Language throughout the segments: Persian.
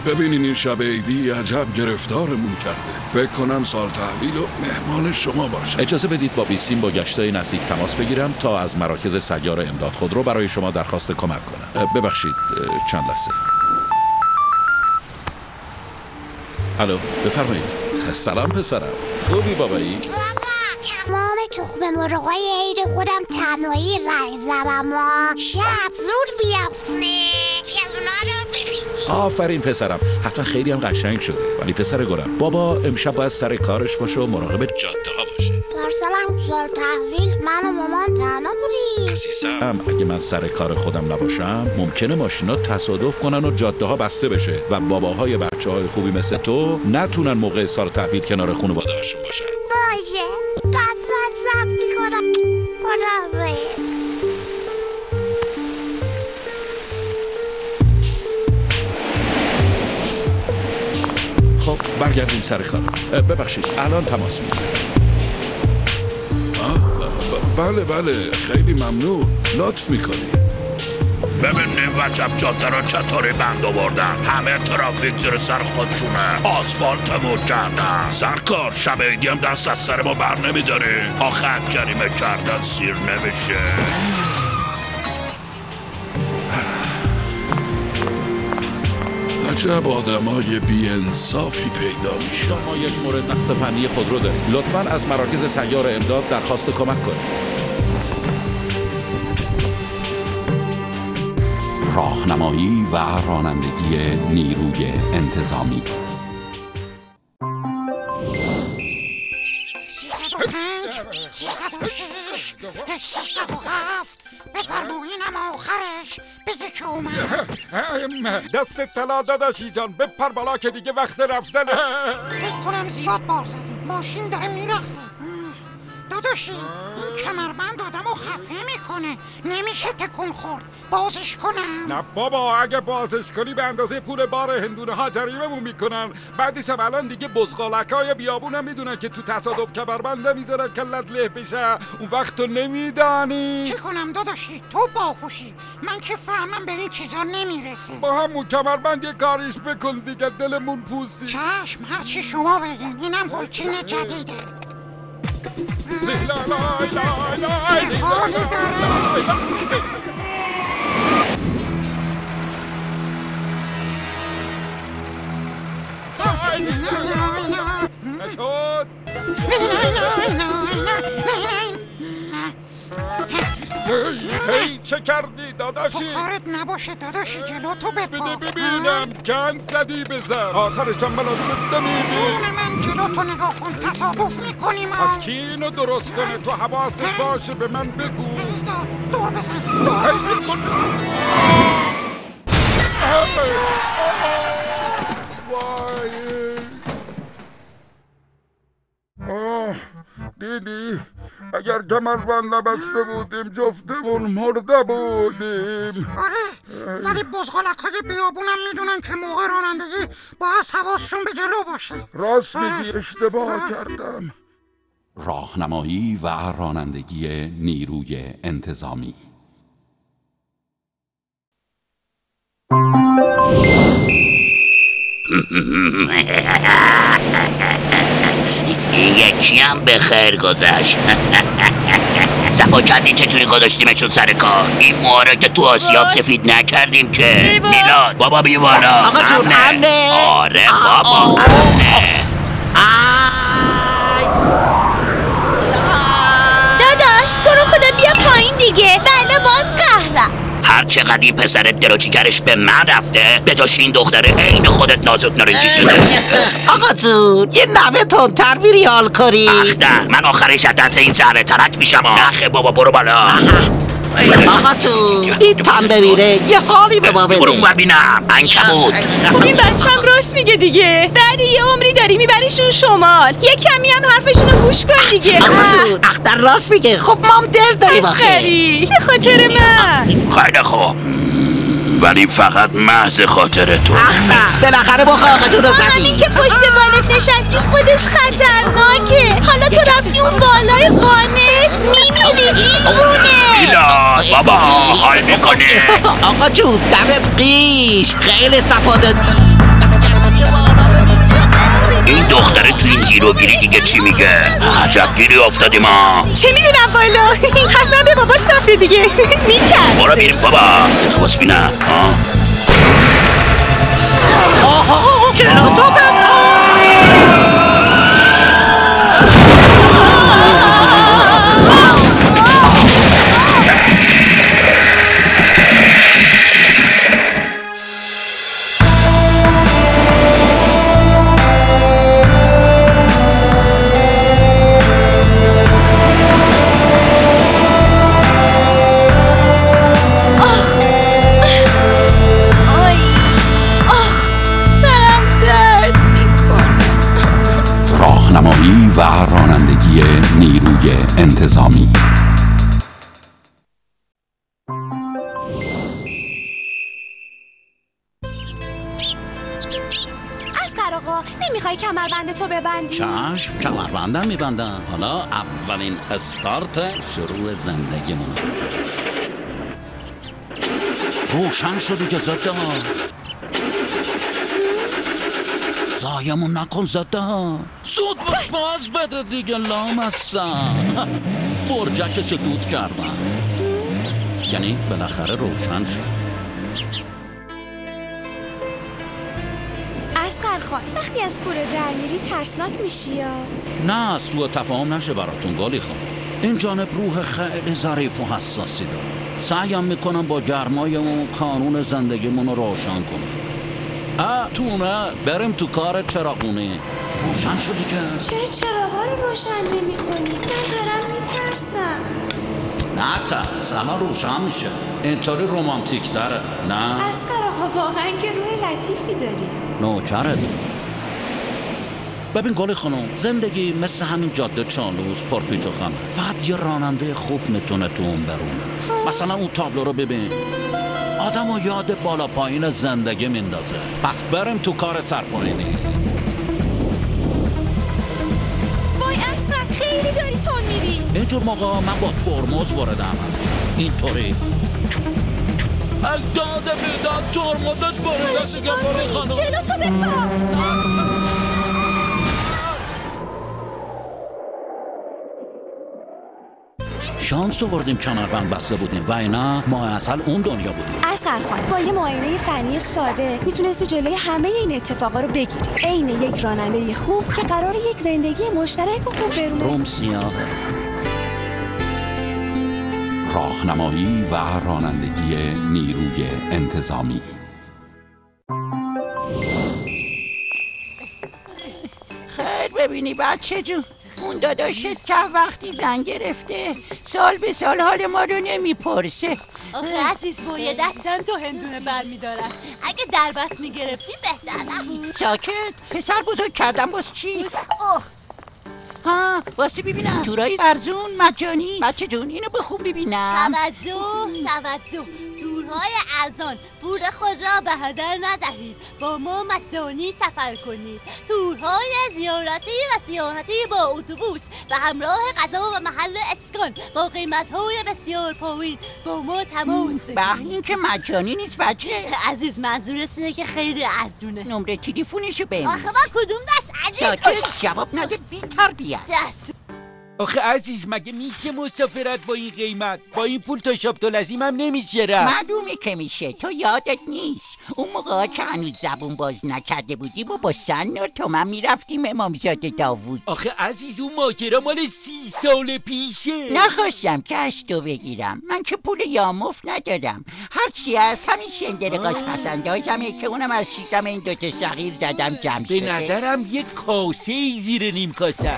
ببینین این شب عیدی عجب گرفتارمون کرده. فکر کنم سال تحویل و مهمان شما باشه. اجازه بدید با بیسیم با گشتای نزدیک تماس بگیرم تا از مراکز سیار امداد خودرو برای شما درخواست کمک کنم. ببخشید چند لحظه. الو بفرمایید. سلام پسرم، خوبی بابایی؟ بابا تمام تخم مرغای عید خودم تنهایی رنگ زدم شب زود بیا خونه تلونا رو ببینی. آفرین پسرم، حتما خیلی هم قشنگ شده. ولی پسر گلم، بابا امشب باید سر کارش باشه و مراقب جاده ها باشه. پارسالم سال تحویل من و مامان تنها بودیم. عزیزم اگه من سر کار خودم نباشم ممکنه ماشینا تصادف کنن و جاده ها بسته بشه و باباهای بچه‌های خوبی مثل تو نتونن موقع سال تحویل کنار خانواده هاشون باشن. باشه پس من ضبط میکنم. خداحافظ. خب برگردیم سر کار. ببخشید الان تماس میگیرم. بله خیلی ممنون، لطف میکنی. ببینیم وجب جاده را چطوری بند آوردن. همه ترافیک زیر سر خودشونه، آسفالتمون کردن. سرکار شب عیدی هم دست از سر ما بر نمیداری. آخر جریمه کردن سیر نمیشه. عجب آدمای بی‌انصافی پیدا میشن. شما یک مورد نقص فنی خودرو دارید. لطفاً از مراکز سیار امداد درخواست کمک کنید. راهنمایی و رانندگی نیروی انتظامی. 305 306 307 بفرمایینم آخرش بگی که اومد. دست طلا داداشی جان، بپر بالا که دیگه وقت رفتنه. فکر کنم زیاد بار زدیم، ماشین داره میرقصه. داداشی این کمربند آدمو خفه میکنه، نمیشه تکون خورد. بازش کنم؟ نه بابا، اگه بازش کنی به اندازه پول بار هندونه ها جریممون میکنن. بعدش هم الان دیگه بزغالکای بیابون هم میدونن که تو تصادف کمربند نمیذارن کلت له بشه. اون وقت تو نمیدانی. چی کنم داداشی؟ تو باهوشی، من که فهمم به این چیزا نمیرسه. با همون کمربند یه کاریش بکن دیگه، دلمون پوسی. چشم، هرچی شما بگین. اینم گلچین جدیده. حالی داره. نشد. هی چه کردی داداشی؟ کارت نباشه داداشی، جلو تو بپا. ببینم کند زدی بزن. آخرش هم منو زده میبین. جون من جلو تو نگاه کن، تصادف میکنیم. از کی اینو درست کنه؟ تو حواست باشه به من بگو. دور بزن دور بزن. دیدی؟ اگر کمربند نبسته بودیم جفتمون مرده بودیم. آره ولی بزغالک های بیابونم میدونن که موقع رانندگی باید حواسشون به جلو باشه. راست میگی، اشتباه کردم. راهنمایی و رانندگی نیروی انتظامی. این یکی هم به خیر گذشت. صفا کردی چجوری گذاشتیمشون سر کار؟ این مواره که تو آسیاب سفید نکردیم که. میلاد بابا بی بالا. آقا جون امنه. آره بابا امنه. داداش تو رو خدا بیا پایین دیگه. بله باز قهرم. هر چقدر این پسرت دل و جیگرش به من رفته، به جاش این دختره عین خودت نازک نارنجی شده. آقا جون یه نمه تندتر بیری حال کنی. اخته من آخرش از دست این زهره ترک میشم. نخه بابا برو بالا. آقا جون این تن بمیره یه حالی به ما بده. برو ببینم عنکبوت. خب این بچه‌م راست میگه دیگه. بعد یه عمری داری میبریشون شمال. یه کمی هم حرفشونو گوش کن دیگه. آقا جون اختر راست میگه. خب ما هم دل داریم آخه. به خاطر من. خیلی خوب ولی فقط محض خاطر تو. اختر بالاخره بخواه آقا جون رو زدی. همین که پشت بالت نشستی خودش خطرناکه. حالا تو رفتی اون بالای خانه میمیری دیوونه. میلاد بابا حال میکنه. آقا جون دمت قیش، خیلی صفا دادی. این دختره تو این گیروگیری دیگه چی میگه؟ عجب گیری افتادیم ما. چه میدونم والا. حتما به باباش رفته دیگه. میترسه. برو بریم بابا. حواس بینه. آها جلو تو راهنمایی و رانندگی نیروی انتظامی. اسقر آقا نمیخوای کمربند تو ببندی؟ چشم کمربندم میبندم. حالا اولین استارت شروع زندگیمونو بزن. روشن شدی که زده ها. زایمون نکن زده ها. زود باش فاز بده دیگه لامصب. برجکشو دود کردم. یعنی بالاخره روشن شد. اسقر خان وقتی از کوره در میری ترسناک میشی یا؟ نه سوء تفاهم نشه براتون گالی خانم. این جانب روح خیلی ظریف و حساسی دارم. سعیم میکنم با گرمایمون کانون زندگیمون رو روشن کنم. تونه بریم تو کار چراغونه. روشن شدی که؟ چرا چراغا رو روشن نمی کنی؟ من دارم میترسم. نه ترس الان روشن میشه. اینطوری رومانتیک تره. نه اسقر آقا واقعا که روح لطیفی داری. نوکرت. ببین گل خانم زندگی مثل همین جاده چالوس پرپیچ و خمه. فقط یه راننده خوب میتونه تو اون برونه. مثلا اون تابلو رو ببین. آدم و یاد بالا پایین زندگی میندازه. پس بریم تو کار سرپایینی. وای اسقر خیلی داری تون میری. اینجور موقع من با ترمز وارد عمل میشم. اینطوری داده بیداد ترمزش وارد دیگه. برای خانم جلو تو بپا. شانس آوردیم کمربند بسته بودیم و اینا ما اصل اون دنیا بودیم. اسقر خان با یه معاینه فنی ساده میتونستی جلوی همه این اتفاقا رو بگیری. عین یک راننده خوب که قراره یک زندگی مشترک و خوب برونه. روم سیاه. راهنمایی و رانندگی نیروی انتظامی. خیر ببینی بچه جون، اون داداشت که وقتی زن گرفته سال به سال حال ما رو نمیپرسه. آخه عزیز باید چند تا هندونه برمیدارن. اگه دربست میگرفتی بهتر نبود. ساکت، پسر بزرگ کردم باز چی؟ واسه ببینم تورای ارزون مجانی. بچه جون اینو بخون ببینم. توجه تورهای ارزان پول خود را به هدر ندهید، با ما مجانی سفر کنید. تورهای زیارتی و سیاحتی با اتوبوس و همراه غذا و محل اسکان با قیمت‌های بسیار پایین با ما تماس بگیرید. این که مجانی نیست بچه عزیز منظور اینه که خیلی ارزونه. نمره تلفنشو بهم. آخه با کدوم دست عزیز؟ ساکت جواب نده بی تربیت. آخه عزیز مگه میشه مسافرت با این قیمت؟ با این پول تا شاب تلزیم هم نمیشه رفت. معلومه که میشه، تو یادت نیست اون موقع که هنوز زبون باز نکرده بودیم و با سنور تومن میرفتیم امامزاده داوود. آخه عزیز اون ماجرا مال 30 سال پیشه. نخواستم که از تو بگیرم، من که پول یامفت ندارم. هرچی از همین شندرگاز پسندازمه که اونم از شیکم این دوتا صغیر زدم جمع شده. به نظرم یک کاسه زیر نیم کاسه.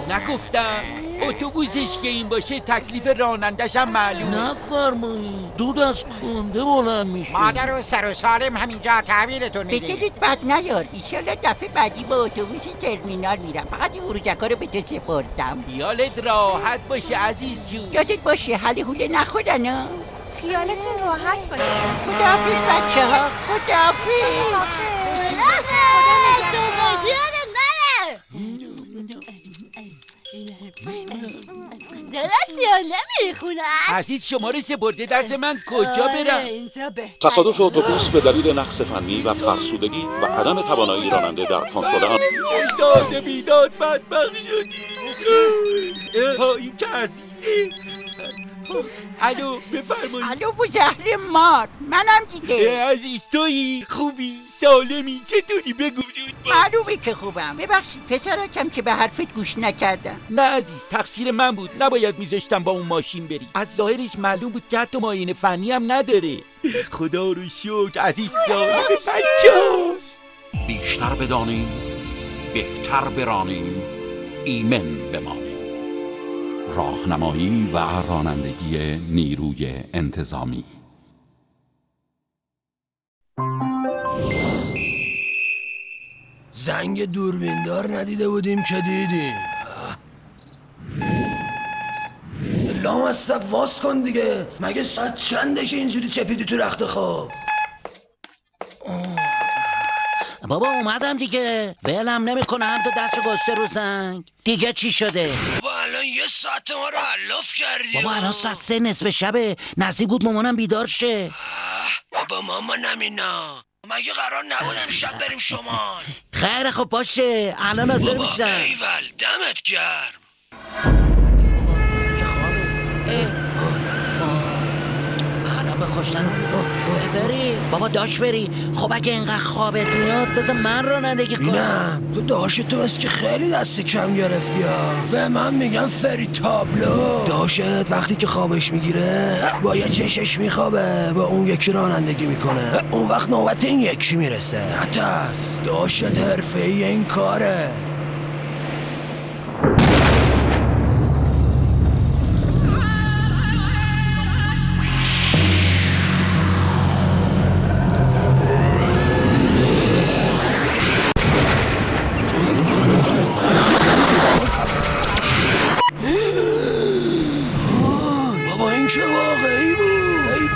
نگفتم اتوبوسش که این باشه تکلیف رانندش هم معلومه. نفرمایید دود از کنده بلند میشه. مادر و سر و سالم همینجا تحویلتون میده. به دلت بد نیار، ایشالله دفعه بعدی با اتوبوسی ترمینال میرم. فقط این ورودکا رو به تو سپردم. خیالت راحت باشه عزیز جون. یادت باشه حل حوله نخورن ها. خیالتون راحت باشه. خداحافظ بچه ها. خداحافظ. درست یا نمیری خونه؟ عزیز شماره سپرده دست من کجا برم؟ تصادف اتوبوس به دلیل نقص فنی و فرسودگی و عدم توانایی راننده در کنترل آن داد بیداد بدبخت شدی. هایی که عزیزه. الو بفرمایید. الو و زهر مار، منم دیگه. عزیز تویی؟ خوبی؟ سالمی؟ چطوری؟ بگو زود باش. معلومه که خوبم. ببخشید پسرکم که به حرفت گوش نکردم. نه عزیز، تقصیر من بود. نباید میذاشتم با اون ماشین بری. از ظاهرش معلوم بود که حتی معاینه فنی هم نداره. خدا رو شکر عزیز سالم بچه‌ها. بیشتر بدانیم، بهتر برانیم، ایمن بمانیم. راهنمایی و رانندگی نیروی انتظامی. زنگ دوربیندار ندیده بودیم که دیدیم. لامصب واس کن دیگه. مگه ساعت چنده که اینجوری چپیدی تو رخت خواب؟ بابا اومدم دیگه. ولم نمیکنه هم تو دستو گذاشته رو زنگ. دیگه چی شده؟ بابا الان 1 ساعت ما رو علاف کردی. بابا الان ساعت 3 نصف شبه. نزدیک بود مامانم بیدار شه. بابا مامانم اینا مگه قرار نبود امشب بریم شمال؟ خیلی خب باشه، الان حاضر میشم. ایول دمت گرم. الان به کشتن بری بابا داش بری. خب اگه اینقدر خوابت میاد بذار من رانندگی کنم. اینم تو داشت تو است که خیلی دست کم گرفتی ها. به من میگن فری تابلو. داشت وقتی که خوابش میگیره با یه چشش میخوابه، با اون یکی رانندگی میکنه. اون وقت نوبت این یکی میرسه. نترس، داشت حرفه‌ای این کاره. چه واقعی بود؟ ای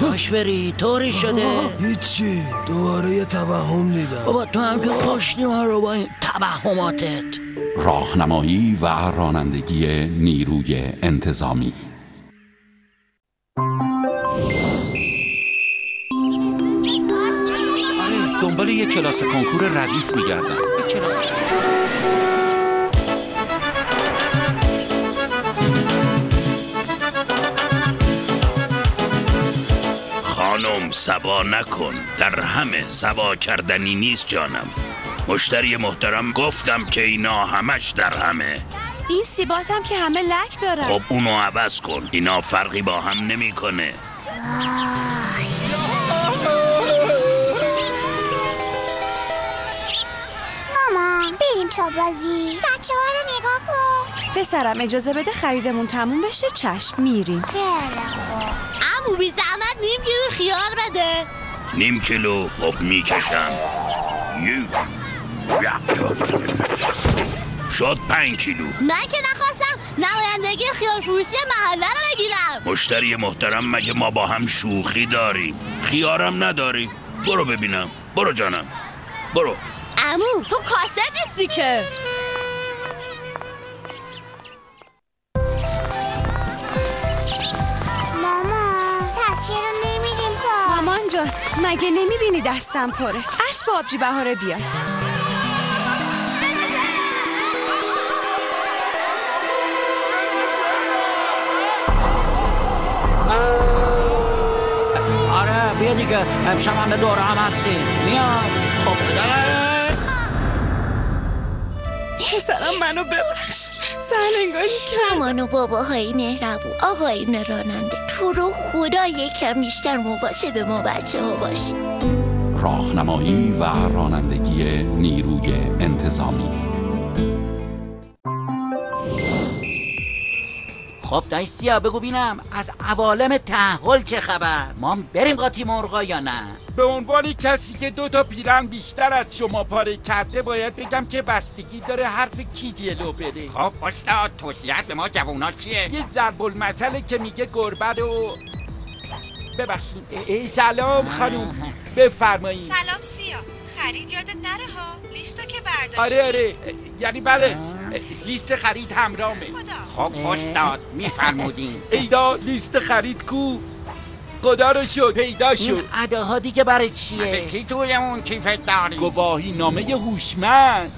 باش بری طوری شده. هیچی، دوباره یه توهم دیدم. بابا تو هم که کشتی ما رو با این توهماتت. راهنمایی و رانندگی نیروی انتظامی. دنبال یک کلاس کنکور ردیف میگردم. خانم سبا نکن، در همه سبا کردنی نیست جانم. مشتری محترم گفتم که اینا همش در همه. این سیبات هم که همه لک دارن. خب اونو عوض کن، اینا فرقی با هم نمیکنه. بریم تا بازی. بچه ها رو نگاه کن. پسرم اجازه بده خریدمون تموم بشه. چشم میریم. خیلی خوب. عمو بی زحمت نیم کیلو خیار بده. نیم کیلو؟ خب میکشم. شد 5 کیلو. من که نخواستم نمایندگی خیار فروشی محله رو بگیرم. مشتری محترم مگه ما با هم شوخی داریم؟ خیارم نداری؟ برو ببینم. برو جانم برو. عمو تو کاسب نیستی که. مامان پس چرا نمیریم پا؟ مامان جان مگه نمیبینی دستم پره؟ اسب آبجی بهاره بیار. آره بیا دیگه، امشب همه دوره هم هستیم. میاد. خب پسرم منو ببخش، سرنگانی کرد. مامان و باباهای مهربون، آقایون راننده، تو رو خدا یکم بیشتر مواظب ما بچه ها باشی. راهنمایی و رانندگی نیروی انتظامی. خب دایستیا بگو بینم از عوالم تحول چه خبر؟ ما بریم قاطی مرغا یا نه؟ به عنوان کسی که 2 تا پیرن بیشتر از شما پاره کرده باید بگم که بستگی داره حرف کی جلو بره. خب استاد توصیه‌ات به ما جوونا چیه؟ یه ضرب المثله که میگه گربه رو ببخشید. سلام خانوم، بفرمایید. سلام سیا، خرید یادت نره ها، لیستو که برداشتی. آره یعنی بله، لیست خرید همرامه. خب استاد میفرمودین. ایدا لیست خرید کو؟ خدا رو شد پیدا شد. این اداها دیگه برای چیه؟ چی توی اون کیفت داری؟ گواهی نامه هوشمند.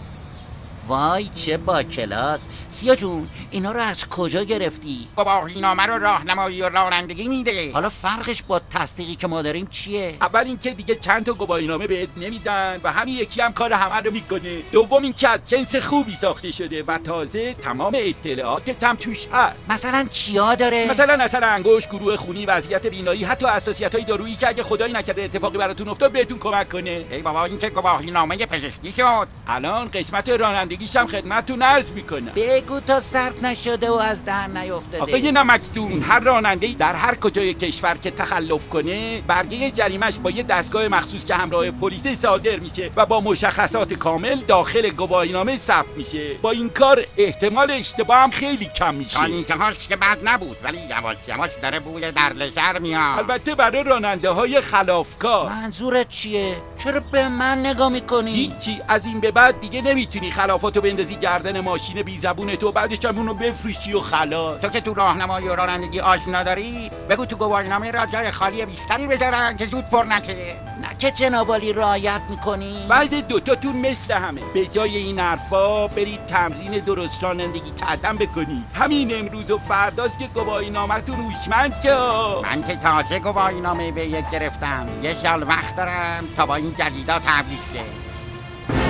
وای چه با کلاس. سیا جون اینا رو از کجا گرفتی؟ گواهی نامه رو راهنمایی و رانندگی میده. حالا فرقش با تصدیقی که ما داریم چیه؟ اول اینکه دیگه چند تا گواهی نامه بهت نمیدن و همین یکی هم کار همه رو میکنه. دوم اینکه از جنس خوبی ساخته شده و تازه تمام اطلاعات هم توش هست. مثلا چیا داره؟ مثلا اثر انگشت، گروه خونی، وضعیت بینایی، حتی حساسیت‌های دارویی که اگه خدایی نکرده اتفاقی براتون افتاد بهتون کمک کنه. ای بابا این که گواهی نامه پزشکی شد. الان قسمت رانندگیش هم خدمتتون عرض میکنم. بگو تا سرد نشده و از در نیافتاده. آقای نمکدون، هر راننده‌ای در هر کجای کشور که تخلف کنه برگه جریمش با یه دستگاه مخصوص که همراه پلیس صادر میشه و با مشخصات کامل داخل گواهینامه ثبت میشه. با این کار احتمال اشتباه هم خیلی کم میشه. انتهاش که بد نبود ولی یواش یواش داره بوی دردسر میاد. البته برای راننده‌های خلافکار. منظورت چیه؟ چرا به من نگاه میکنی؟ هیچی، از این به بعد دیگه نمیتونی خلافاتو بندازی گردن ماشین بی زبون تو بعدش هم اونو بفروشی و خلاص. تو که تو راهنمایی و رانندگی آشنا داری بگو تو گواهینامه را جای خالی بیشتری بذارن که زود پر نشه. نه که جنابالی رعایت میکنی؟ وضع دوتاتون مثل همه. به جای این حرفا برید تمرین درست رانندگی کردن بکنید. همین امروز و فرداست که گواهینامه‌تون هوشمند شد. من که تازه گواهینامه به یک گرفتم. یه سال وقت دارم تا با این جدیدا تعویض شه.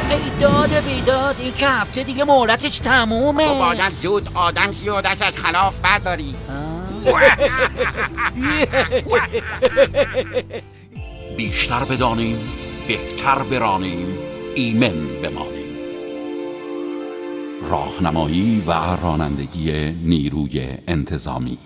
ای داد بیداد، این که هفته دیگه مهلتش تمومه. تو باید زود آدم شی و دست از خلاف برداری. بیشتر بدانیم، بهتر برانیم، ایمن بمانیم. راهنمایی و رانندگی نیروی انتظامی.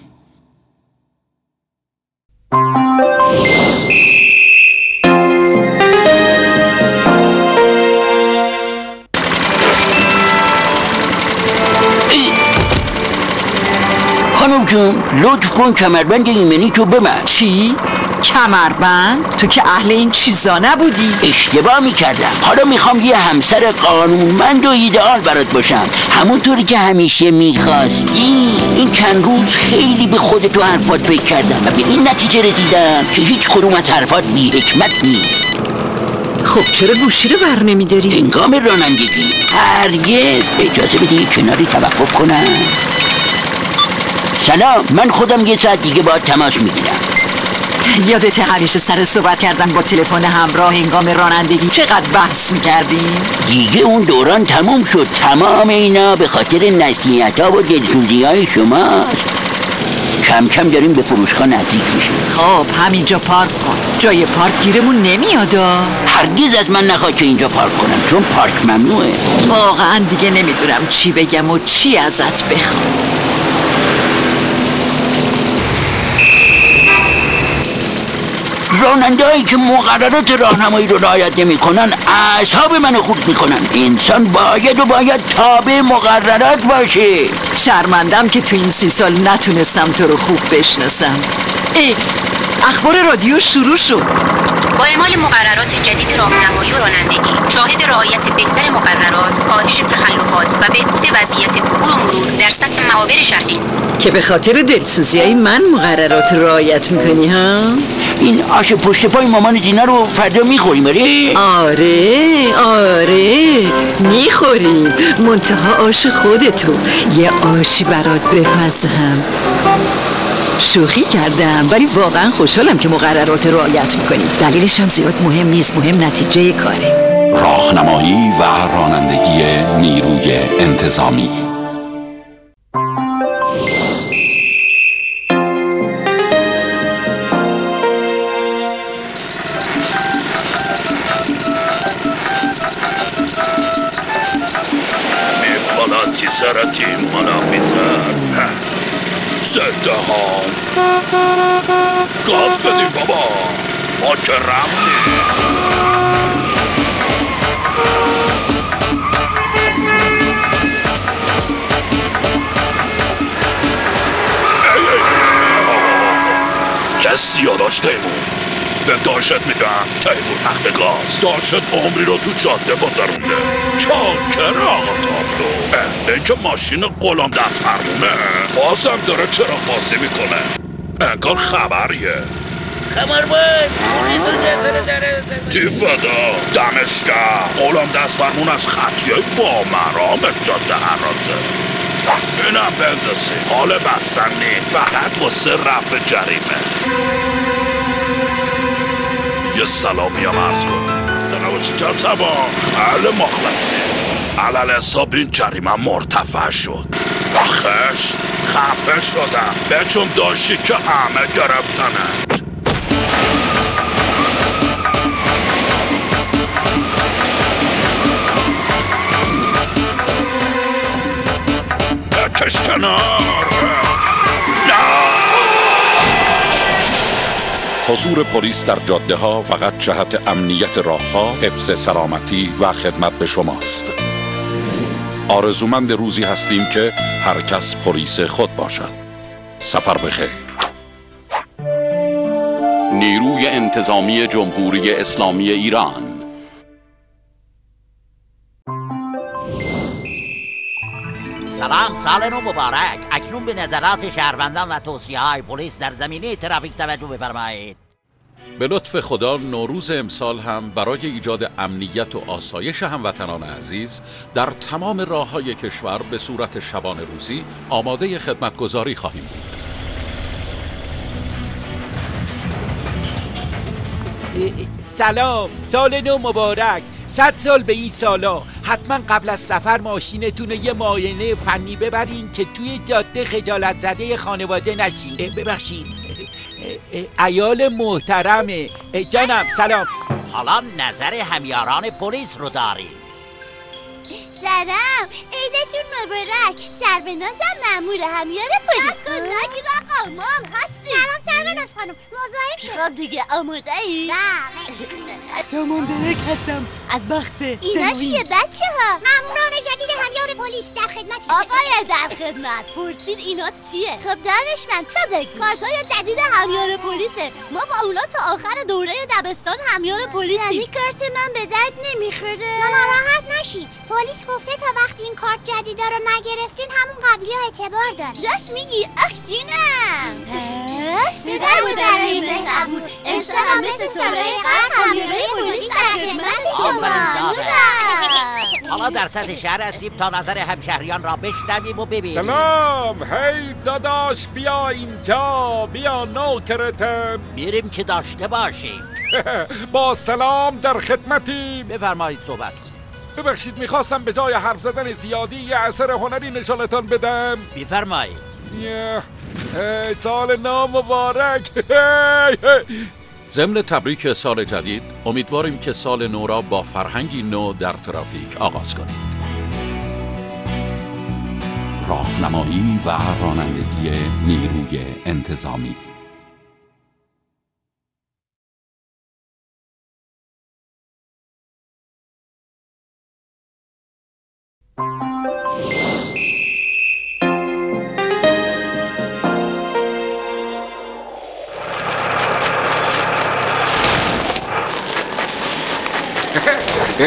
خانم جون لطف کن کمربند ایمنی تو ببند. چی؟ کمربند؟ تو که اهل این چیزا نبودی؟ اشتباه میکردم. حالا میخوام یه همسر قانونمند و ایدئال برات باشم، همونطوری که همیشه میخواستی. این چند روز خیلی به خودت و حرفات فکر کردم و به این نتیجه رسیدم که هیچ کدوم از حرفات بی حکمت نیست. خب چرا گوشی رو بر نمیداری؟ هنگام رانندگی هرگز اجازه بدی کناری توقف کنم. سلام، من خودم یه ساعت دیگه باهات تماس میگیرم. یادت همیشه سر صحبت کردن با تلفن همراه هنگام رانندگی چقدر بحث میکردیم؟ دیگه اون دوران تموم شد. تمام اینا به خاطر نصیحت‌ها و دلسوزی‌های شماست. کم کم داریم به فروشگاه نزدیک میشیم. خب همینجا پارک کن. جای پارک گیرمون نمیادا. هرگز از من نخواد که اینجا پارک کنم چون پارک ممنوعه. واقعا دیگه نمیدونم چی بگم و چی ازت بخوام. راننده‌هایی که مقررات راهنمایی رو رعایت نمی‌کنن اعصاب منو خورد میکنن. انسان باید تابع مقررات باشه. شرمندم که تو این 30 سال نتونستم تو رو خوب بشناسم. اخبار رادیو شروع شد. با اعمال مقررات جدید راهنمایی و رانندگی، شاهد رعایت بهتر مقررات، کاهش تخلفات و بهبود وضعیت عبور و مرور در سطح معابر شهری. که به خاطر دلسوزی‌های من مقررات رعایت میکنی ها؟ این آش پشت پای مامان دینا رو فردا میخوریم آره میخوریم. منتها آش خودتو. یه آشی برات بپزم. شوخی کردم ولی واقعا خوشحالم که مقررات رعایت میکنی. دلیلش هم زیاد مهم نیست، مهم نتیجه کاره. راهنمایی و رانندگی نیروی انتظامی. Sarati mona bizar. زنده ها گاز بدیم بابا، ما که رفتیم. چه سیاداش تیمون، به داشت میگم تیمون تخت گاز داشت عمری رو تو جاده گذرونده. چاکر آقا تابلو. این که ماشین غلام دست فرمونه بازم داره چراغ بازی میکنه، انگار خبریه. خبر بود پولیس رو نظر داره تی فدا دمشگر غلام دست فرمون از خطیه با مرام جاده حرازه. اینم بندازی حال بستن نی، فقط واسه رفع جریمه. یه سلامی هم عرض کنی. سلام شکم سبا خیلی مخلصی. علال حساب این جریمه مرتفع شد. آخش خفه شدم بچون داشتی که همه گرفتنه. بکش کنار. حضور پلیس در جاده ها فقط جهت امنیت راه ها، حفظ سلامتی و خدمت به شماست. آرزومند روزی هستیم که هر کس پلیس خود باشد. سفر بخیر. نیروی انتظامی جمهوری اسلامی ایران. سلام، سال نو مبارک. اکنون به نظرات شهروندان و توصیه‌های پلیس در زمینه ترافیک توجه بفرمایید. به لطف خدا نوروز امسال هم برای ایجاد امنیت و آسایش هموطنان عزیز در تمام راه‌های کشور به صورت شبانه روزی آماده خدمتگزاری خواهیم بود. سلام، سال نو مبارک. 100 سال به این سالا. حتما قبل از سفر ماشینتون رو یه معاینه فنی ببرین که توی جاده خجالت زده خانواده نشین. ببخشید عیال محترمه. جانم سلام. حالا نظر همیاران پلیس رو داریم. سلام، عیدتون مبارک. سرونازم مأمور همیار پلیس. نگیر آقا، ما هم هستیم. سلام سروناز خانم، مزاحم شد. خب دیگه آماده ای؟ بله. ساماندهک هستم از بخت. اینا چیه بچه ها؟ مأموران جدید همیار پلیس در خدمت. آقای در خدمت پرسید اینا چیه؟ خب دانشمند تو بگو. کارتای جدید همیار پلیسه. ما با اونا تا آخر دوره دبستان همیار پلیسی. یعنی کارت من به درد نمیخوره؟ ناراحت نشی، پلیس گفته تا وقتی این کارت جدیدا رو نگرفتین همون قبلی ها اعتبار داره. راست میگی؟ اخ جونم. پدر مادرای مهربون، امسال هم مثل سالهای قبل همیارای پلیس در خدمت شما. حالا در سطح شهر هستیم تا نظر همشهریان را بشنویم و ببینیم. سلام، هی داداش بیا اینجا، بیا نوکرتم. میریم که داشته باشیم. با سلام در خدمتیم. بفرمایید صحبت. ببخشید میخواستم به جای حرف زدن زیادی یه اثر هنری نشانتان بدم. بفرمایید. سال نو مبارک. ضمن تبریک سال جدید امیدواریم که سال نو را با فرهنگی نو در ترافیک آغاز کنید. راهنمایی و رانندگی نیروی انتظامی.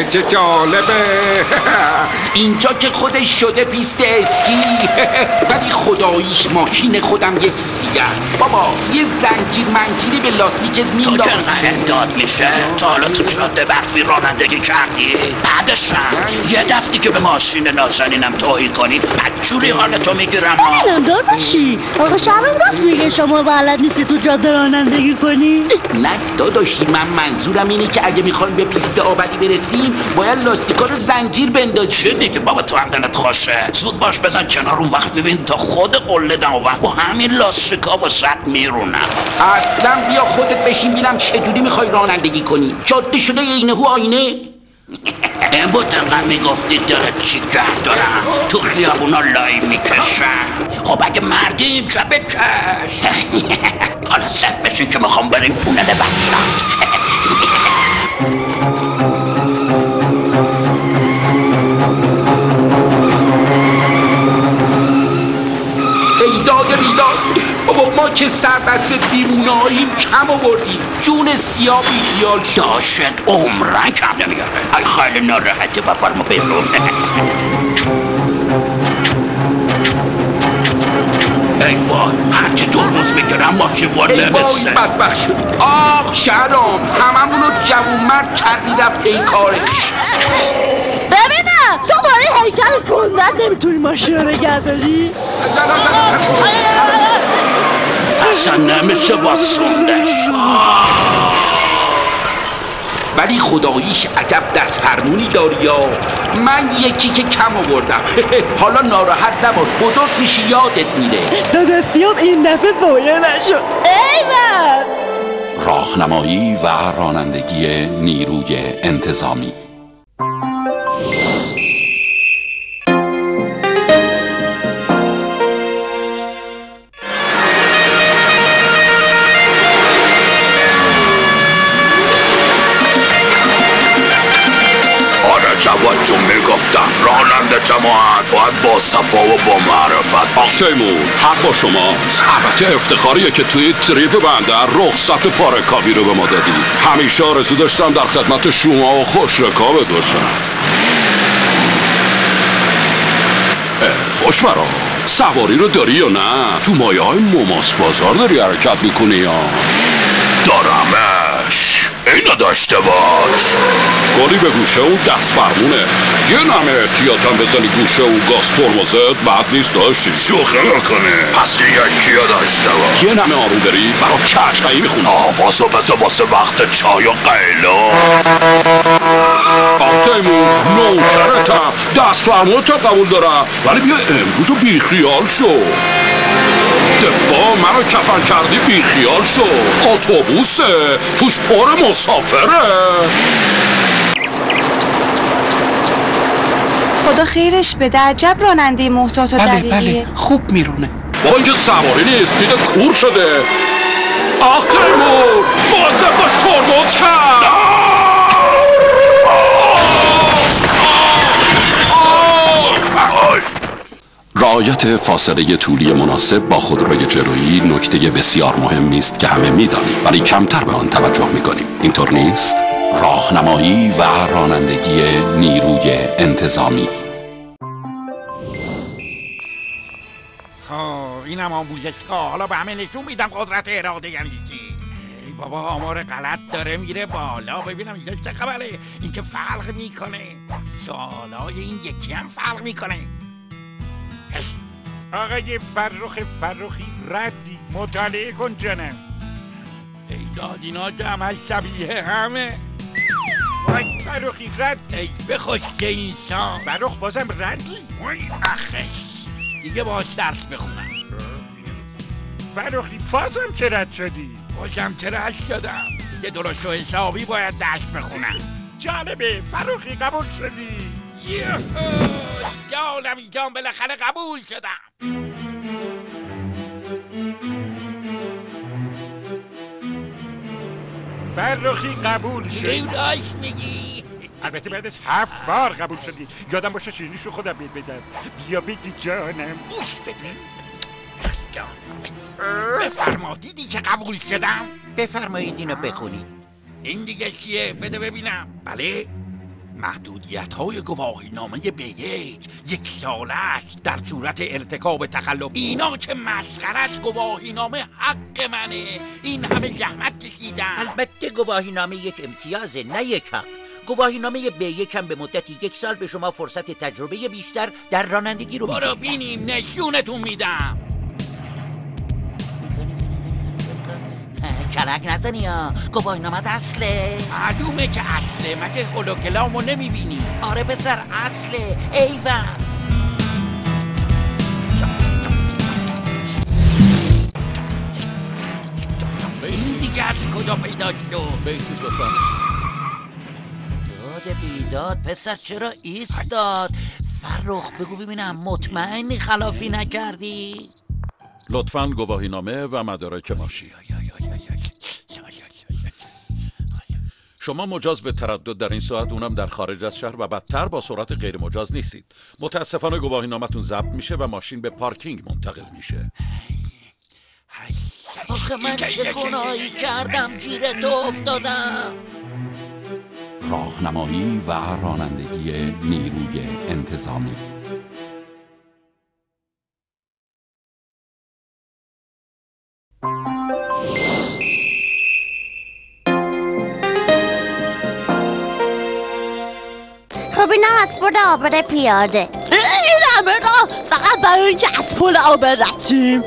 چه جالبه. اینجا که خودش شده پیست اسکی ولی خداییش ماشین خودم یه چیز دیگه است. بابا یه زنجیر منجیری به لاستیکت میندازه. تو که امداد میشه. تا حالا تو جاده برفی رانندگی کردی؟ بعدش یه دفعی که به ماشین نازنینم توهین کنی بدجوری حالتو میگیرم. نمدار باشی. آقا شبم راست میگه شما بلد نیستی تو جاده رانندگی کنی؟ نه داداشی، من منظورم اینه که اگه میخوایم به پیست آبدی برسیم باید لاستیکا رو زنجیر بندازیم. چه میگه بابا تو هم دلت خوشه؟ زود باش بزن کنار، اون وقت ببین تا خود قله دم و با همین لاستیکا با صد میرونم. اصلا بیا خودت بشین ببینم چجوری میخوای رانندگی کنی. جاده شده عینه‌هو آینه. امروز انقدر میگفتی داره چی کرد دارم تو خیابونا لای میکشم. خب اگه مردیم چه بکش. حالا صف بشین که میخوام بریم تونل بخشت. ایداد بیداد بابا ما که سردست بیروناییم کم آوردیم. جون سیاه بیخیال شد. داشت عمرن کم نمیاره. ای خیلی ناراحته بفرما بیرون. ای وای هرچی ترمز میگیرم ماشین وار نمیسه. ای وای بدبخت شد. آخ شهرام هممونو جوون مرد کردیدم پیکارش. ببینم تو برای هیکل گندت نمیتونی ماشین رو نگرداری؟ اصلا نمیشه واسوندش. ولی خداییش عجب دست فرمونی داری یا. من یکی که کم آوردم. حالا ناراحت نباش بزرگ میشی یادت میره. دادستیام این دفعه ضایع نشد. ایول راهنمایی و رانندگی نیروی انتظامی. جواد میگفتم راننده جماعت باید با صفا و با معرفت. آخ تیمور حق با شماست. البته افتخاریه که توی تریپ بندر رخصت پارکابی رو به ما دادی. همیشه آرزو داشتم در خدمت شما و خوش رکابت باشم. خوش مرا سواری رو داری یا نه؟ تو مایه های موماس بازار داری حرکت میکنی یا؟ دارمش اینو داشته باش. گلی به گوشه اون دست فرمونه. یه نمه احتیاطم بزنی گوشه اون گاز ترمزت بعد نیست داشتی. شوخی میکنه. پس یکی رو داشته باش. یه نمه آروم بری برا چهچهی میخونه. آوازو بزن واسه وقت چای و قیلا. آخ تیمور نوکرتم دست فرمونتم قبول دارم ولی بیا امروزو بیخیال شو. دبا منو کفن کردی بیخیال شو. اتوبوسه توش پر مسافره. خدا خیرش بده عجب راننده محتاط و دقیقیه. بله خوب میرونه. بابا اینجا سواری نیست دیده کور شده. آخ تیمور بازم باش ترمز کرد. رعایت فاصله طولی مناسب با خودروی جلویی نکته بسیار مهمی است که همه می‌دانیم ولی کمتر به آن توجه می‌کنیم. اینطور نیست؟ راهنمایی و رانندگی نیروی انتظامی. اینم آموزشگاه. حالا به همه نشون میدم قدرت اراده یعنی چی. ای بابا آمار غلط داره میره بالا. ببینم اینجا چه خبره. این که فرق میکنه. سوالای این یکی هم فرق میکنه. آقای فرخی ردی مطالعه کن جانم. ای دادینا جمعش شبیه همه. وای فرخی رد. ای بخوش که اینسان. فرخ بازم ردی؟ وای اخش دیگه باش درس بخونم. فرخی بازم که رد شدی؟ بازم که رد شدم دیگه درست و حسابی باید درس بخونم. جالبه فرخی قبول شدی. جانم جان بالاخره قبول شدم. فرخی قبول شد. این راست میگی. البته بعد از 7 بار قبول شدی. یادم باشه شیرینیشو خودم بهت بدم. بیا بگی جانم. گوش بده جان. بفرما دیدی که قبول شدم. بفرمایید اینو بخونید. این دیگه چیه؟ بده ببینم. بله محدودیت های گواهی نامه B1 1 ساله است در صورت ارتکاب تخلف. اینا که مسخره است. گواهی نامه حق منه. این همه زحمت کشیدم. البته گواهی نامه یک امتیازه نه یک حق. گواهی نامه B1 هم به مدت 1 سال به شما فرصت تجربه بیشتر در رانندگی رو میده. برو بینیم نشونتون میدم. کلک نزنی ها. گواهی نامه اصله. معلومه که اصله. مگه هولوگرامو نمیبینی؟ آره پسر اصله. ایوه این دیگه از کجا پیدا شد؟ بیسید بفرمایید. بیداد پسر چرا ایستاد؟ فرخ بگو ببینم مطمئنی خلافی نکردی؟ لطفاً گواهینامه و مدارک ماشین. شما مجاز به تردد در این ساعت، اونم در خارج از شهر و بدتر با سرعت غیر مجاز نیستید. متاسفانه گواهینامه‌تون ضبط میشه و ماشین به پارکینگ منتقل میشه. آخه من چه گناهی کردم گیر تو افتادم؟ راهنمایی و رانندگی نیروی انتظامی. خب اینم از پل آبر پیاده. این همه راه فقط برای اینکه از پل آبر رچیم.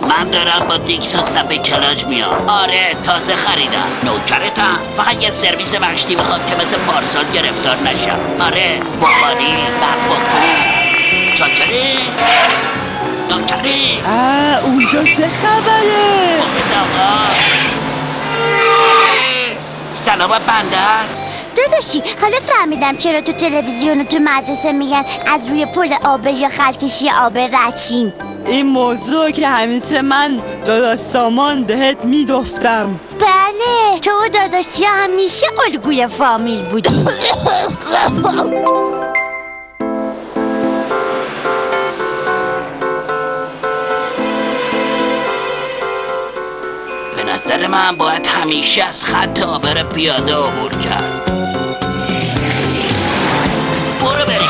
من دارم با دیکسا صفحه کلاج میام. آره تازه خریدم. نوکرتم. فقط یه سرویس مشتی میخوام که مثل پارسال گرفتار نشم. آره بخاری برف بکن. چاکری نوکری. اونجا چه خبره؟ مخلص آقا. سلام بنده است. داداشی حالا فهمیدم چرا تو تلویزیون و تو مدرسه میگن از روی پل آبر یا خطکشی آبر رچیم. این موضوع که همیشه من داداش سامان بهت میگفتم. بله تو و داداشی همیشه الگوی فامیل بودی. به نظر من باید همیشه از خط آبر پیاده عبور کرد. برو بریم.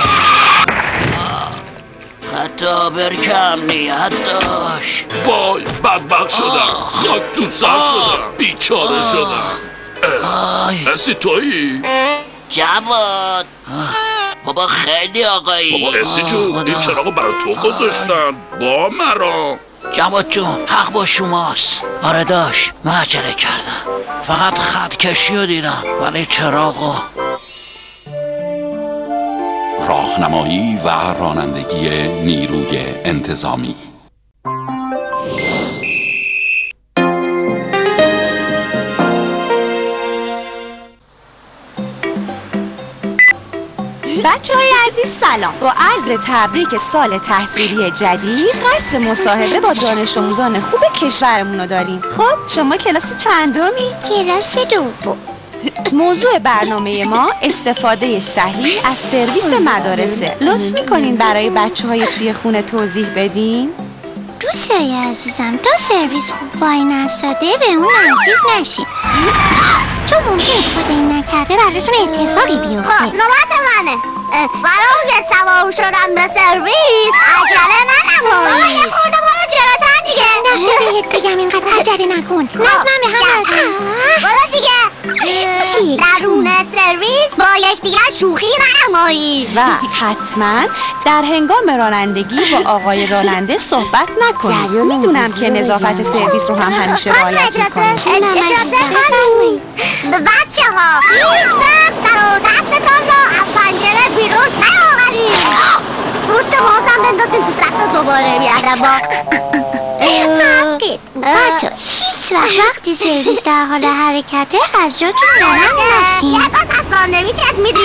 خط آبر که امنیت داشت. وای بدبخت شدم. خاک تو سر شدم. بیچاره شدم. اسی تویی؟ جواد بابا خیلی آقایی. بابا اسی جون این چراغو برای تو گذاشتن با مرا. جواد جون حق با شماست. آره داشت من عجله کردم، فقط خط کشی رو دیدم ولی چراغو. راهنمایی و رانندگی نیروی انتظامی. بچه‌های عزیز سلام. با عرض تبریک سال تحصیلی جدید قصد مصاحبه با دانش آموزان خوب کشورمون رو داریم. خب شما کلاس چندمی؟ کلاس دوم. موضوع برنامه ما استفاده صحیح از سرویس مدارسه. لطف میکنین برای بچه‌های توی خونه توضیح بدین؟ دوستای عزیزم تا سرویس خوب وای نستاده به اون نزدیک نشید، چون ممکنه خود این نکرده براتون اتفاقی بیفته. خب نوبت منه. برای سوار شدن به سرویس عجله ننمایی. یه خورده برو جلوتر دیگه. نه بهت بگم اینقدر عجله نکن. لازمم به هم رسید. برو دیگه. درون سرویس با یکدیگر شوخی ننمایید و حتما در هنگام رانندگی با آقای راننده صحبت نکنید. میدونم که نظافت سرویس رو هم همیشه رعایت میکنید. اجازه خانوم. بچه ها هیچ وقت سر و دستتان را از پنجره بیرون نیاورید. پوست مازم بندازین تو سطح زباله بیادبا. حقید بچه هیچ وقتی سرویس در حال حرکته از جاتون بلند نشین. یک از ساندویچت میدی؟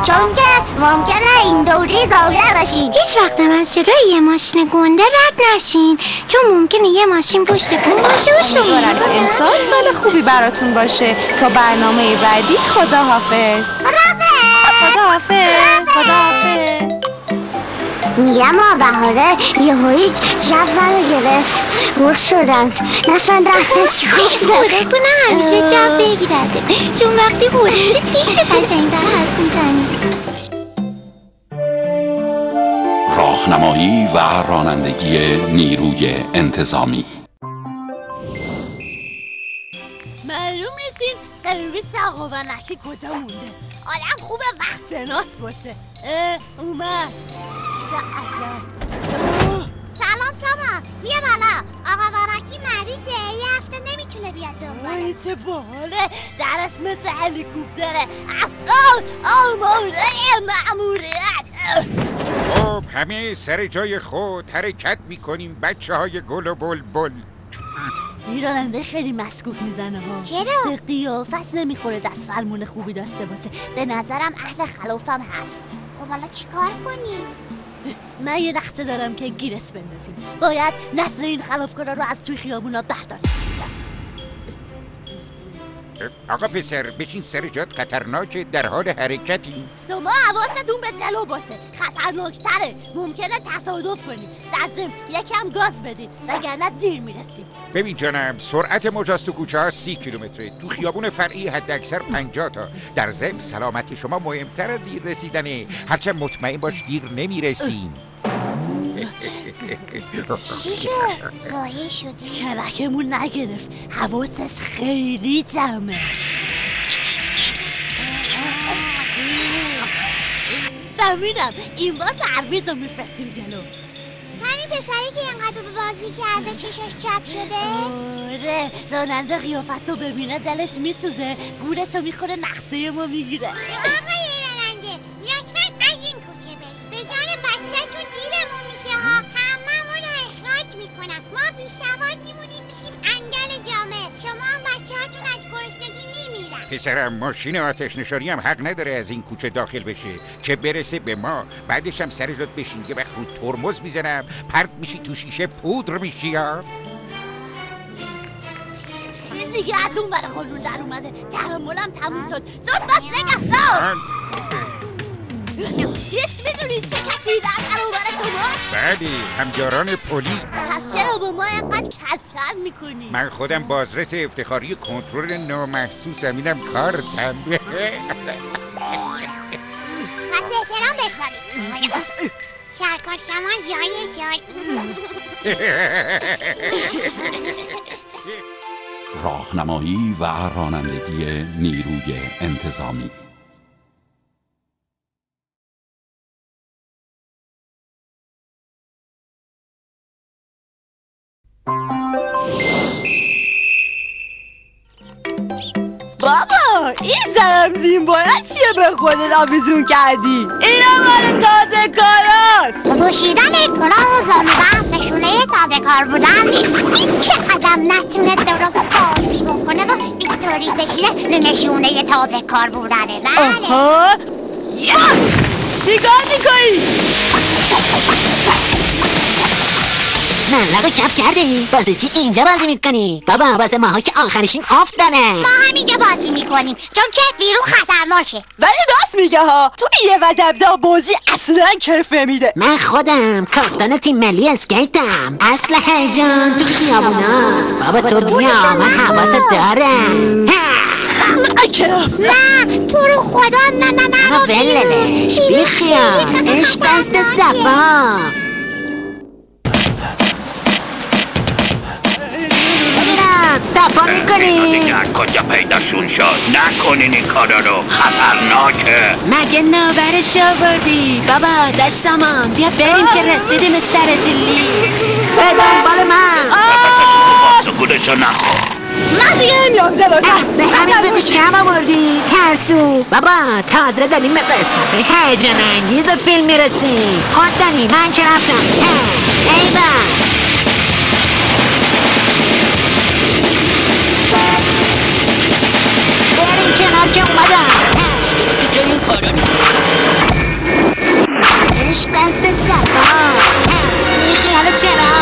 چون که ممکنه این دوری زاویه بشین. هیچ وقت از صدای یه ماشین گنده رد نشین، چون ممکنه یه ماشین پشت بون باشه و شما. امسال سال خوبی براتون باشه. تا برنامه بعدی خداحافظ. خداحافظ. میگم بهاره یهویی جو رو گرفت، بور شدن نسان رفتن خدا کنه همیشه جو بگیرده، چون وقتی بوریده دیگه قشنگ در حرف میزنی. راهنمایی و رانندگی نیروی انتظامی. معلوم نیستین سرویس آقا و نکی کجا مونده. آدم خوبه وقت سناس باشه. اومد. سلام سامان، بیا بالا. آقا ورکی مریضه، یه هفته نمیتونه بیاد دنباله. چه باحاله، درست مثل هلیکوپتره. افراد آماده مأموریت. خب همه سر جای خود حرکت میکنیم بچه های گل و بلبل. این راننده خیلی مسکوک میزنه ها. چرا؟ به قیافت نمیخوره دست فرمون خوبی داشته باشه. به نظرم اهل خلافم هست. خب حالا چی کار کنی؟ من یه نقشه دارم که گیرس بندازیم. باید نسل این خلافکارا رو از توی خیابونا برداریم. آقا پسر بشین سر جات، خطرناکه، در حال حرکتی. شما حواستون به جلو باشه، خطرناکتره، ممکنه تصادف کنیم. در ضمن یکم گاز بدین وگرنه دیر میرسیم. ببین جانم، سرعت مجاز تو کوچه ها 30 کیلومتره، تو خیابون فرعی حد اکثر 50 تا. در ضمن سلامتی شما مهمتر از دیر رسیدنه، هرچند مطمئن باش دیر نمیرسیم. چی شد؟ زایه شدی؟ کلکمون نگرفت، حواسش خیلی جمعه. فهمیدم، این بار پرویز رو میفرستیم جلو. همین پسری که اینقدر به بازی کرده چشش چپ شده؟ آره، راننده قیافت رو ببینه دلش میسوزه، گورش رو میخوره، نقصه ما میگیره. آقای راننده، لطفاً از این کوچه برید. به جان بچه‌تون دیرمون میشه ها. هممون رو اخراج میکنم. ما بی‌سواد میمونیم میشیم انگل جامعه. شما هم بچه‌هاتون از گرسنگی میمیرن. پسرم، ماشین آتش نشانی هم حق نداره از این کوچه داخل بشه، چه برسه به ما. بعدش هم سر جات بشین، یه وقت رو ترمز میزنم پرت میشی تو شیشه پودر میشی ها. دیگه از اون برای خلون در اومده، تحملم تموم شد. زود باش نگهدار. هیچ میدونی چه کسی در برابر شماست؟ بله، همکاران پلیس. پس چرا با ما اینقدر کل میکنی؟ من خودم بازرس افتخاری کنترل نامحسوسم، اینم کارتم. پس احترام بگذارید. شرکار شما جای شد. راهنمایی و رانندگی نیروی انتظامی. بابا این زمزین باید چیه به خودت آویزون کردی؟ اینا مال تازه کاراست. پوشیدن کلاه و زانوبند نشونه تازه کار بودن نیست. این که آدم نتونه درست بازی بکنه و اینطوری بشینه نشونه تازه کار بودنه. بله. آها چیکار میکنی؟ ملقو کف کردی؟ واسه چی اینجا بازی میکنی؟ بابا واسه ماها که آخرشین افتانه. ما همینجا بازی میکنیم چون که بیرون خطرناکه. ولی راست میگه ها، تو یه وزبزا بازی اصلا کیف نمیده. من خودم کاپتان تیم ملی اسکیتم. اصل هیجان تو خیابوناست. بابا تو بیا، من هواتو دارم. نه تو رو خدا، نه بللش بیخیال، عشق است صفا. صفا میکنی؟ دیگه کجا پیداشون شد؟ نکنین این کارا رو، خطرناکه. مگه نوبرش آوردی؟ بابا داشت سامان، بیا بریم که رسیدیم سر زیلی. به دنبال من. بازو گولشو نخور. من دیگه نمیام زلاتر. به همین زدی کم آوردی ترسو. بابا تازه داریم به قسمت هیجان انگیز فیلم میرسیم. خود دانی من که رفتم. ایوان بریم کنار که اومدم. تو چه این کارا عشق دست صفا. این خیال چرا؟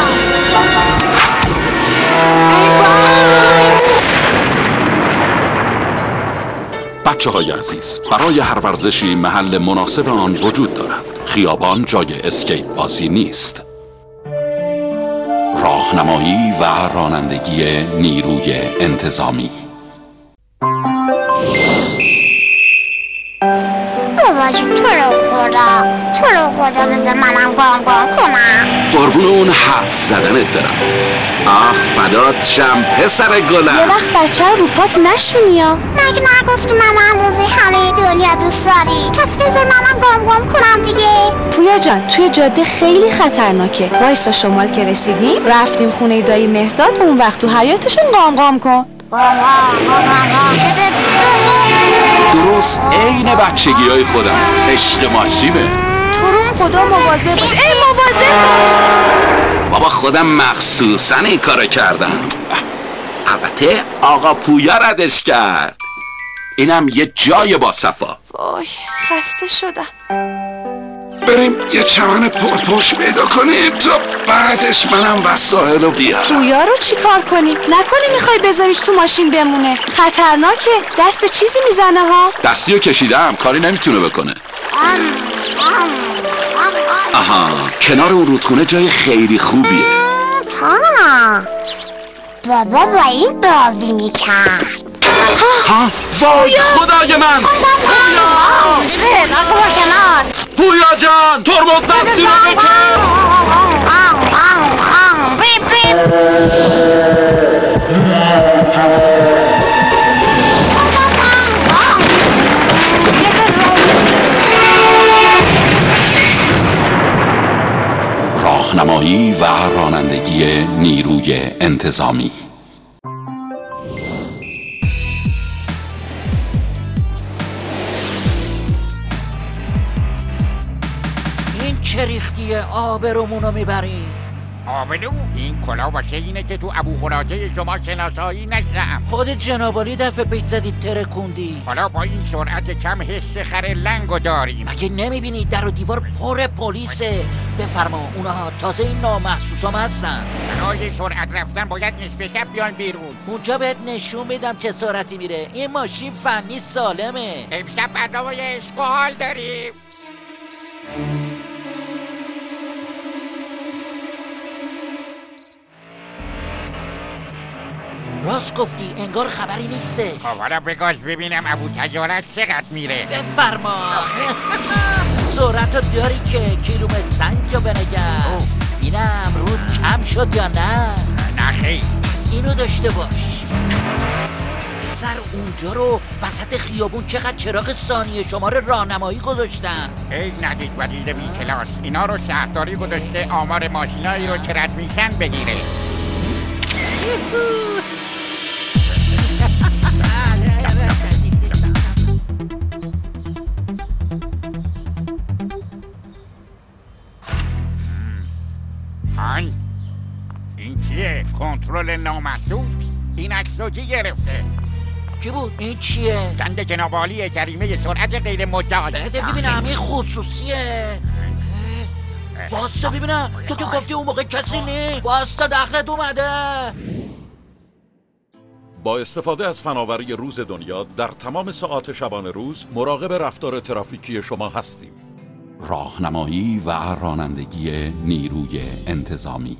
بچه های عزیز، برای هر ورزشی محل مناسب آن وجود دارد. خیابان جای اسکیت بازی نیست. راهنمایی و رانندگی نیروی انتظامی. بابا جون تو رو خدا بذار منم گام کنم. قربون اون حرف زدنت برم. آخ فدات شم پسر گلم. یه وقت بچه رو پات نشونیا. مگه نگفتی من اندازه همه دنیا دوست داری؟ پس بذار منم گام کنم دیگه. پویا جان توی جاده خیلی خطرناکه. وایسا شمال که رسیدیم رفتیم خونه دایی مهرداد، اون وقت تو حیاتشون گام کن. درست عین بچگی های خودم. عشق ماشینه. تو رو خدا مواظب باش. مواظب باش. بابا خودم مخصوصا این کارو کردم. البته آقا پویا ردش کرد. اینم یه جای با صفا. وای خسته شدم. بریم یه چمن پرپشت پیدا کنیم تا بعدش منم وسایل رو بیارم. پویا رو چی کار کنیم؟ نکنی میخوای بذاریش تو ماشین بمونه؟ خطرناکه، دست به چیزی میزنه ها. دستی رو کشیدم، کاری نمیتونه بکنه. آها، کنار اون رودخونه جای خیلی خوبیه. بابا با این بازی میکرد. ها وای خدای من. پویا جان ترمز دستی رو بکن. راهنمایی و رانندگی نیروی انتظامی. چه ریختیه آبرومونو میبری؟ آبرو؟ این کلا واسه اینه که تو ابو خراجه شما شناسایی نشم. خودت جنابالی دفعه پیش زدی ترکوندی. حالا با این سرعت کم حس خر لنگو داریم. مگه نمیبینی در و دیوار پر پلیسه؟ بفرما اونها تازه این نامحسوسام هستن. برای سرعت رفتن باید نصف شب بیان بیرون. اونجا بهت نشون میدم چه سرعتی میره. این ماشین فنی سالمه. امشب برنامه اشغال داریم. راست گفتی، انگار خبری نیسته. خب حالا بگاز ببینم ابو تجارت چقدر میره. بفرما. سرعت رو داری که کیلومتر سنجو بنگر. اینم رود کم شد یا نه؟ نه خیلی. پس اینو داشته باش. سر اونجا رو وسط خیابون چقدر چراغ ثانیه شماره راهنمایی گذاشتن. ای ندید و دیده بی کلاس. اینا رو شهرداری گذاشته آمار ماشینایی رو که رد میشن بگیره. این چیه؟ کنترل نامحسوس؟ این عکس رو کی گرفته؟ کی بود؟ این چیه؟ گند جناب عالی جریمه سرعت غیر مجاز. بده ببینم این خصوصیه. واسه ببینم، تو که گفتی اون موقع کسی نیست. واسه دخلت اومده. با استفاده از فناوری روز دنیا در تمام ساعات شبانه روز مراقب رفتار ترافیکی شما هستیم. راهنمایی و رانندگی نیروی انتظامی.